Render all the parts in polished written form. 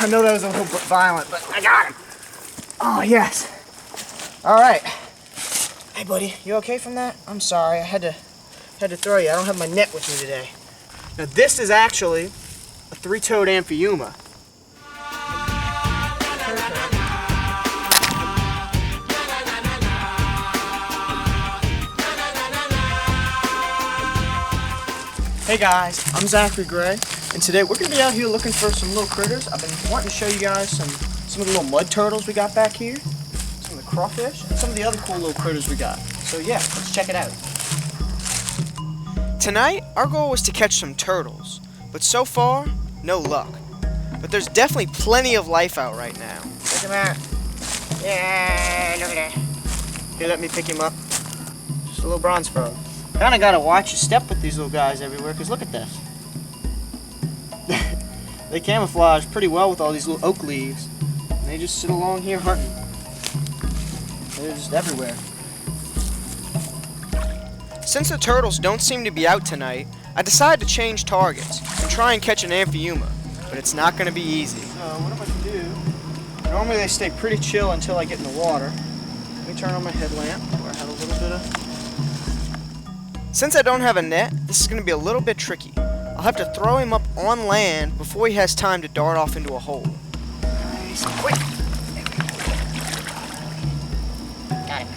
I know that was a little bit violent, but I got him. Oh, yes. All right. Hey, buddy, you okay from that? I'm sorry, I had to throw you. I don't have my net with me today. Now, this is actually a three-toed amphiuma. Hey guys, I'm Zachary Gray, and today we're going to be out here looking for some little critters. I've been wanting to show you guys some of the little mud turtles we got back here, some of the crawfish, and some of the other cool little critters we got. So yeah, let's check it out. Tonight, our goal was to catch some turtles, but so far, no luck. But there's definitely plenty of life out right now. Look at that. Yeah, look at that. Here, let me pick him up. Just a little bronze frog. Kinda gotta watch your step with these little guys everywhere, because look at this. They camouflage pretty well with all these little oak leaves. And they just sit along here hunting. They're just everywhere. Since the turtles don't seem to be out tonight, I decided to change targets and try and catch an amphiuma, but it's not gonna be easy. So what I'm gonna do, normally they stay pretty chill until I get in the water. Let me turn on my headlamp where I have a little bit of... Since I don't have a net, this is going to be a little bit tricky. I'll have to throw him up on land before he has time to dart off into a hole. Nice and quick. Got him.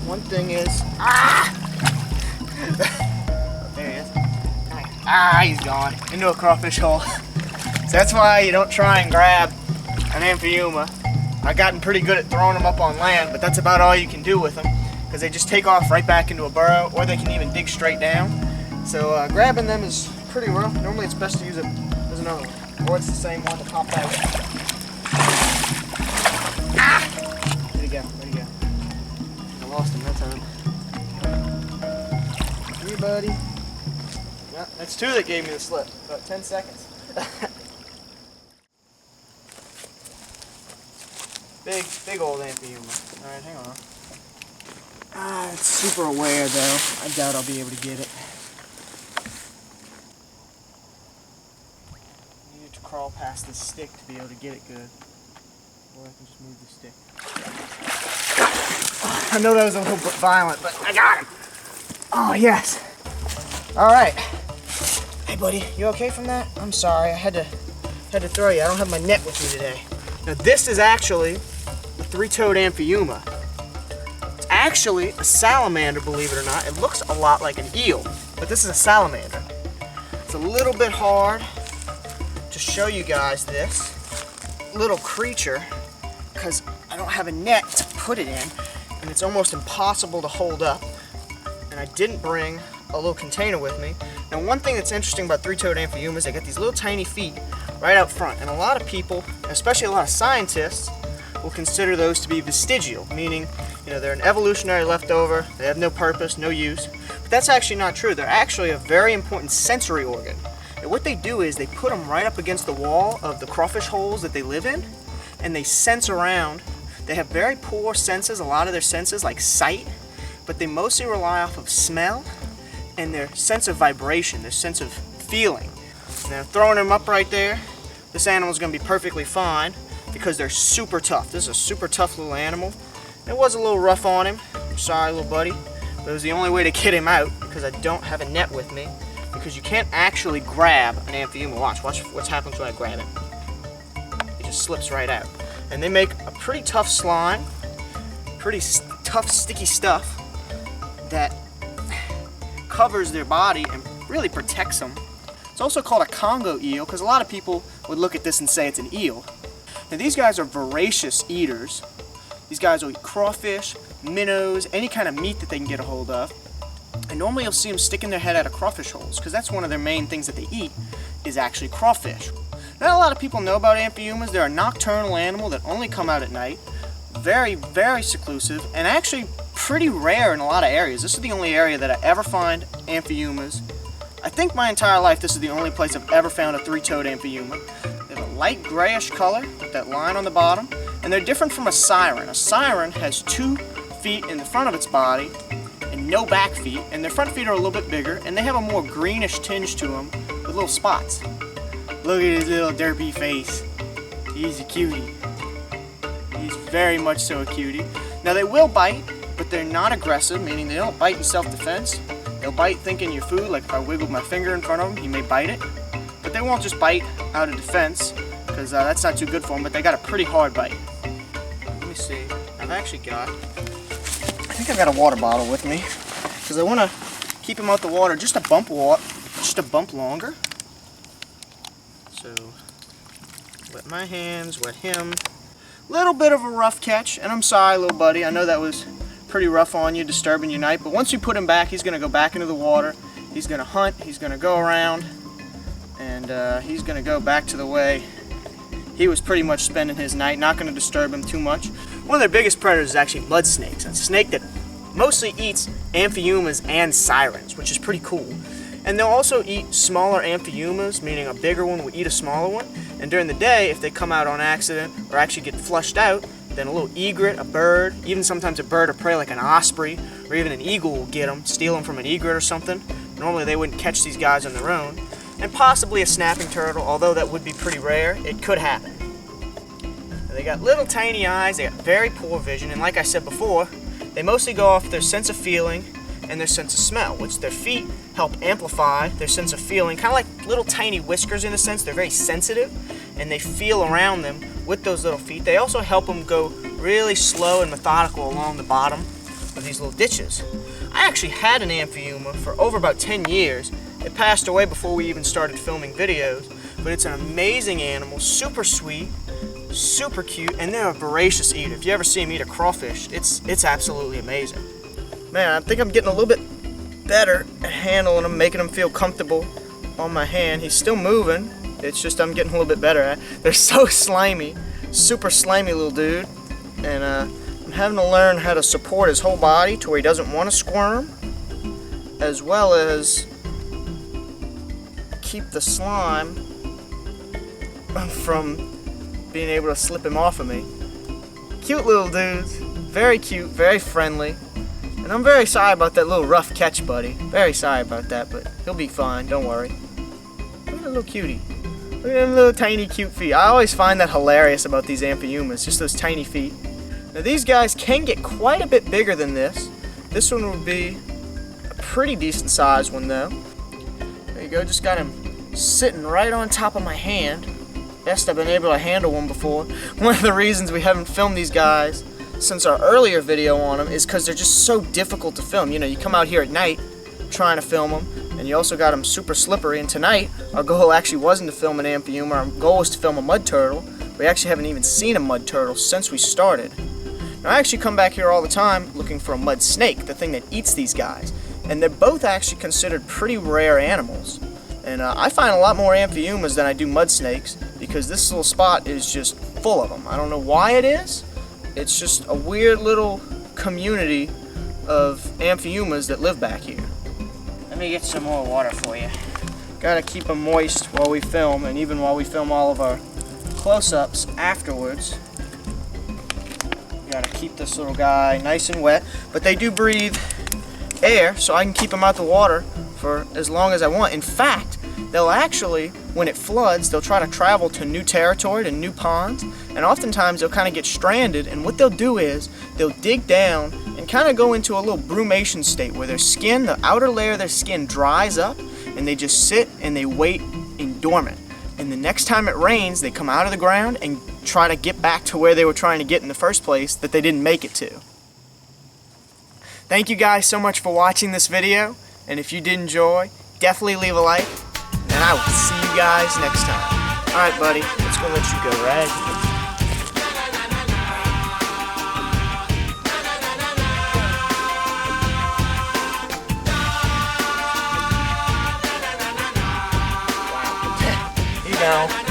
One thing is... there he is. He's gone. Into a crawfish hole. So that's why you don't try and grab an amphiuma. I've gotten pretty good at throwing them up on land, but that's about all you can do with them, because they just take off right back into a burrow, or they can even dig straight down. So grabbing them is pretty rough. Normally it's best to use it as another one, or it's the same one that popped out. Where'd he go? Where'd he go? I lost him that time. Here, buddy. Yeah, that's two that gave me the slip. About 10 seconds. Big old amphiuma. All right, hang on. It's super aware though. I doubt I'll be able to get it. I need to crawl past this stick to be able to get it good. Or I can just move the stick. I know that was a little bit violent, but I got him! Oh, yes. Alright. Hey, buddy, you okay from that? I'm sorry, I had to throw you. I don't have my net with me today. Now, this is actually a three-toed amphiuma. Actually a salamander, believe it or not. It looks a lot like an eel, but this is a salamander. It's a little bit hard to show you guys this little creature because I don't have a net to put it in, and it's almost impossible to hold up. And I didn't bring a little container with me. Now, one thing that's interesting about three-toed amphiumas, they got these little tiny feet right out front, and a lot of people, especially a lot of scientists, will consider those to be vestigial, meaning, you know, they're an evolutionary leftover, they have no purpose, no use. But that's actually not true. They're actually a very important sensory organ. And what they do is they put them right up against the wall of the crawfish holes that they live in, and they sense around. They have very poor senses, a lot of their senses, like sight, but they mostly rely off of smell and their sense of vibration, their sense of feeling. Now, throwing them up right there, this animal's gonna be perfectly fine, because they're super tough. This is a super tough little animal. It was a little rough on him. I'm sorry, little buddy. But it was the only way to get him out because I don't have a net with me. Because you can't actually grab an amphiuma. Watch what happens when I grab it. It just slips right out. And they make a pretty tough slime, pretty tough sticky stuff that covers their body and really protects them. It's also called a Congo eel because a lot of people would look at this and say it's an eel. Now, these guys are voracious eaters. These guys will eat crawfish, minnows, any kind of meat that they can get a hold of. And normally you'll see them sticking their head out of crawfish holes because that's one of their main things that they eat is actually crawfish. Not a lot of people know about amphiumas. They're a nocturnal animal that only come out at night. Very, very seclusive and actually pretty rare in a lot of areas. This is the only area that I ever find amphiumas. I think my entire life this is the only place I've ever found a three-toed amphiuma. They have a light grayish color with that line on the bottom, and they're different from a siren. A siren has 2 feet in the front of its body and no back feet, and their front feet are a little bit bigger, and they have a more greenish tinge to them with little spots. Look at his little derpy face. He's a cutie. He's very much so a cutie. Now they will bite, but they're not aggressive, meaning they don't bite in self-defense. They'll bite thinking you're food, like if I wiggled my finger in front of him, he may bite it. But they won't just bite out of defense, because that's not too good for them, but they got a pretty hard bite. Let me see. I think I've got a water bottle with me, because I want to keep him out the water just a bump longer. So, wet my hands, wet him. Little bit of a rough catch, and I'm sorry, little buddy. I know that was pretty rough on you, disturbing your night, but once you put him back, he's going to go back into the water. He's going to hunt, he's going to go around, and he's going to go back to the way he was pretty much spending his night. Not going to disturb him too much. One of their biggest predators is actually mud snakes. It's a snake that mostly eats amphiumas and sirens, which is pretty cool. And they'll also eat smaller amphiumas, meaning a bigger one will eat a smaller one. And during the day, if they come out on accident or actually get flushed out, then a little egret, a bird, even sometimes a bird of prey like an osprey or even an eagle will get them, steal them from an egret or something. Normally they wouldn't catch these guys on their own. And possibly a snapping turtle, although that would be pretty rare, it could happen. They got little tiny eyes, they got very poor vision, and like I said before, they mostly go off their sense of feeling and their sense of smell, which their feet help amplify their sense of feeling, kind of like little tiny whiskers in a sense. They're very sensitive, and they feel around them with those little feet. They also help them go really slow and methodical along the bottom of these little ditches. I actually had an amphiuma for over about 10 years. It passed away before we even started filming videos, but it's an amazing animal, super sweet, super cute, and they're a voracious eater. If you ever see them eat a crawfish, it's absolutely amazing. Man, I think I'm getting a little bit better at handling them, making them feel comfortable on my hand. He's still moving. It's just I'm getting a little bit better at it. They're so slimy, super slimy little dude. And I'm having to learn how to support his whole body to where he doesn't want to squirm, as well as keep the slime from being able to slip him off of me. Cute little dudes, very cute, very friendly. And I'm very sorry about that little rough catch, buddy. Very sorry about that, but he'll be fine, don't worry. Look at that little cutie. Look at them little tiny cute feet. I always find that hilarious about these amphiumas, just those tiny feet. Now these guys can get quite a bit bigger than this. This one would be a pretty decent sized one though. There you go, just got him sitting right on top of my hand. Best I've been able to handle one before. One of the reasons we haven't filmed these guys since our earlier video on them is because they're just so difficult to film. You know, you come out here at night trying to film them, and you also got them super slippery. And tonight, our goal actually wasn't to film an amphiuma. Our goal was to film a mud turtle. We actually haven't even seen a mud turtle since we started. Now, I actually come back here all the time looking for a mud snake, the thing that eats these guys. And they're both actually considered pretty rare animals. And I find a lot more amphiumas than I do mud snakes because this little spot is just full of them. I don't know why it is. It's just a weird little community of amphiumas that live back here. Let me get some more water for you. Gotta keep them moist while we film, and even while we film all of our close-ups afterwards. Gotta keep this little guy nice and wet, but they do breathe air, so I can keep them out the water for as long as I want. In fact, they'll actually, when it floods, they'll try to travel to new territory, to new ponds, and oftentimes they'll kind of get stranded, and what they'll do is they'll dig down and kind of go into a little brumation state where their skin, the outer layer of their skin dries up, and they just sit and they wait in dormant. And the next time it rains, they come out of the ground and try to get back to where they were trying to get in the first place that they didn't make it to. Thank you guys so much for watching this video, and if you did enjoy, definitely leave a like, and I will see you guys next time. Alright buddy, let's go let you go right here. Wow. Here you go.